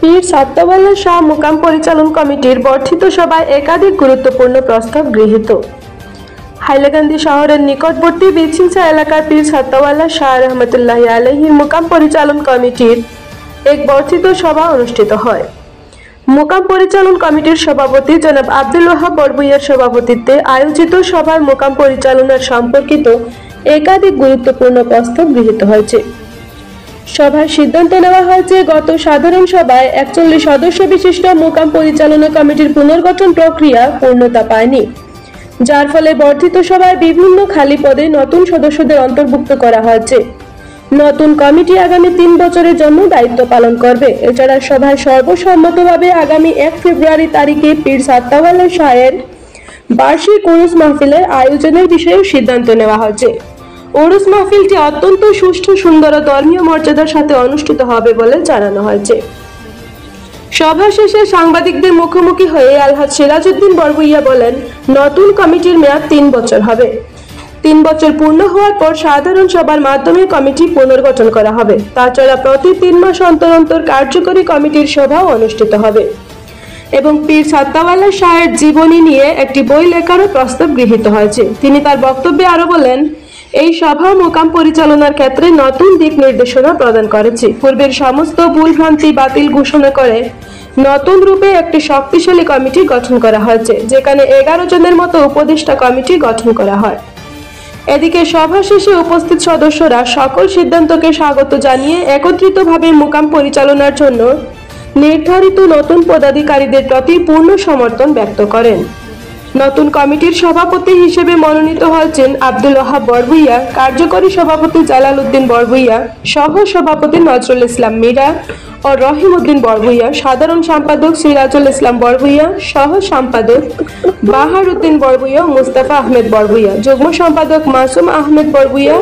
পীর সাত্তাওয়াল্লাহ শাহ মুকাম পরিচালন কমিটির বর্ধিত সভায় একাধিক গুরুত্বপূর্ণ প্রস্তাব গৃহীত। হাইলাকান্দি শহরের নিকটবর্তী বিচিংচা এলাকার পীর সাত্তাওয়াল্লাহ শাহ রহমতুল্লাহি আলাইহির মুকাম পরিচালন কমিটির এক বর্ধিত সভা অনুষ্ঠিত হয়। মুকাম পরিচালন কমিটির সভাপতি জনাব আব্দুল ওয়াহাব বড়ভূঁইয়ার সভাপতিত্বে আয়োজিত সভায় মুকাম পরিচালনার সম্পর্কিত একাধিক গুরুত্বপূর্ণ প্রস্তাব গৃহীত হয়েছে। সভায় সিদ্ধান্ত নেওয়া হয়েছে গত সাধারণ সভায় 41 সদস্য বিশিষ্ট মুকাম পরিচালনা কমিটির পুনর্গঠন প্রক্রিয়া পূর্ণতা পায়নি, যার ফলে বর্ধিত সভায় বিভিন্ন খালি পদে নতুন সদস্যদের অন্তর্ভুক্ত করা হয়েছে। নতুন কমিটি আগামী 3 বছরের জন্য দায়িত্ব পালন করবে। এছাড়া সভায় সর্বসম্মতভাবে আগামী 1 ফেব্রুয়ারি তারিখে পীর সাত্তাওয়াল্লাহ শাহের বার্ষিক উরুস মাহফিলের আয়োজনের বিষয়ে সিদ্ধান্ত নেওয়া হয়েছে। উরুস মাহফিলটি অত্যন্ত সুষ্ঠু, সুন্দর ও ধর্মীয় মর্যাদার সাথে অনুষ্ঠিত হবে বলে জানানো হয়েছে। সভা শেষে সাংবাদিকদের মুখোমুখি হয়ে আলহাজ সিরাজউদ্দিন বড়ভূঁইয়া বলেন, নতুন কমিটির মেয়াদ 3 বছর হবে। 3 বছর পূর্ণ হওয়ার পর সাধারণ সভার মাধ্যমে কমিটি পুনর্গঠন করা হবে। তাছাড়া প্রতি 3 মাস অন্তর অন্তর কার্যকরী কমিটির সভাও অনুষ্ঠিত হবে এবং পীর সাত্তাওয়াল্লাহ শাহের জীবনী নিয়ে একটি বই লেখারও প্রস্তাব গৃহীত হয়েছে। তিনি তার বক্তব্যে আরো বলেন, এই সভা মুকাম পরিচালনার ক্ষেত্রে নতুন দিক নির্দেশনা প্রদান করেছে। পূর্বের সমস্ত ভুলভ্রান্তি বাতিল ঘোষণা করে নতুন রূপে একটি শক্তিশালী কমিটি গঠন করা হয়েছে, যেখানে 11 জনের মতো উপদেষ্টা কমিটি গঠন করা হয়। এদিকে সভা শেষে উপস্থিত সদস্যরা সকল সিদ্ধান্তকে স্বাগত জানিয়ে একত্রিতভাবে মুকাম পরিচালনার জন্য নির্ধারিত নতুন পদাধিকারীদের প্রতি পূর্ণ সমর্থন ব্যক্ত করেন। নতুন কমিটির সভাপতি হিসেবে মনোনীত হয়েছেন আব্দুল ওয়াহাব বড়ভূঁইয়া, কার্যকরী সভাপতি জালাল উদ্দিন বড়ভূঁইয়া, সহ সভাপতি নজরুল ইসলাম মীরা ও রহিম উদ্দিন বড়ভূঁইয়া, সাধারণ সম্পাদক সিরাজুল ইসলাম বড়ভূঁইয়া, সহ সম্পাদক বাহার উদ্দিন বড়ভূঁইয়া, মুস্তাফা আহমেদ বড়ভূঁইয়া, যুগ্ম সম্পাদক মাসুম আহমেদ বড়ভূঁইয়া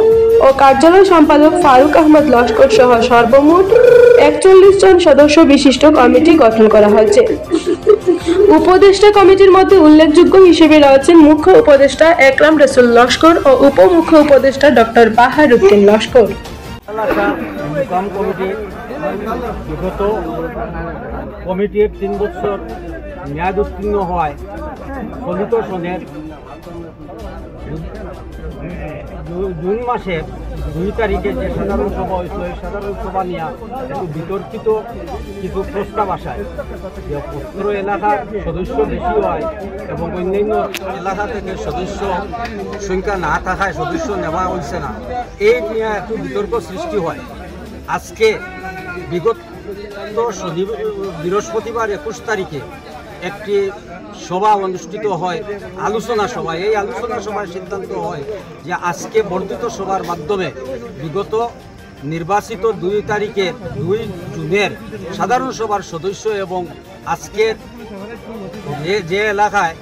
ও কার্যালয় সম্পাদক ফারুক আহমদ লস্কর সহ সর্বমোট 41 জন সদস্য বিশিষ্ট কমিটি গঠন করা হয়েছে। উপদেষ্টা কমিটির মধ্যে উল্লেখযোগ্য হিসেবে রয়েছেন মুখ্য উপদেষ্টা একরাম রাসূল লস্কর ও উপমুখ্য উপদেষ্টা ডক্টর বাহার উদ্দিন লস্কর। কমিটির 3 বছর মেয়াদ উত্তীর্ণ হওয়ায় চলিত সনের জুন মাসের 2 তারিখে যে সাধারণ সভা হয়েছিল, এই সাধারণ সভা নিয়ে একটু বিতর্কিত কিছু প্রস্তাব আসায় যে অত্র এলাকার সদস্য বেশি হয় এবং অন্যান্য এলাকা থেকে সদস্য সংখ্যা না থাকায় সদস্য নেওয়া হয়েছে না, এই নিয়ে একটু বিতর্ক সৃষ্টি হয়। আজকে বিগত বৃহস্পতিবার 21 তারিখে একটি সভা অনুষ্ঠিত হয়, আলোচনা সভা। এই আলোচনা সভায় সিদ্ধান্ত হয় যে আজকে বর্ধিত সভার মাধ্যমে বিগত নির্বাচিত 2 তারিখে 2 জুনের সাধারণ সভার সদস্য এবং আজকের যে এলাকায়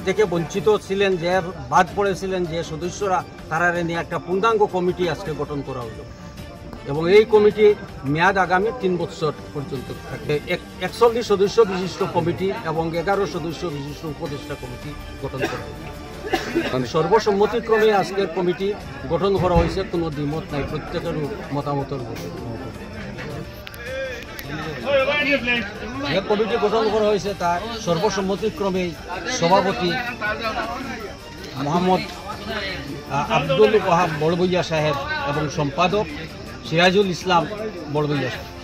থেকে বঞ্চিত ছিলেন, যে বাদ পড়েছিলেন যে সদস্যরা, তারা নিয়ে একটা পূর্ণাঙ্গ কমিটি আজকে গঠন করা হলো এবং এই কমিটি মেয়াদ আগামী 3 বছর পর্যন্ত থাকবে। 41 সদস্য বিশিষ্ট কমিটি এবং 11 সদস্য বিশিষ্ট উপদেষ্টা কমিটি গঠন করা হবে। সর্বসম্মতিক্রমে আজকের কমিটি গঠন করা হয়েছে, কোনো দ্বিমত নাই, প্রত্যেকের মতামতের যে কমিটি গঠন করা হয়েছে তার সর্বসম্মতিক্রমেই সভাপতি মোহাম্মদ আব্দুল ওয়াহাব বড়ভূঁইয়া সাহেব এবং সম্পাদক সিরাজুল ইসলাম বড়ভূঁইয়া সাহেব।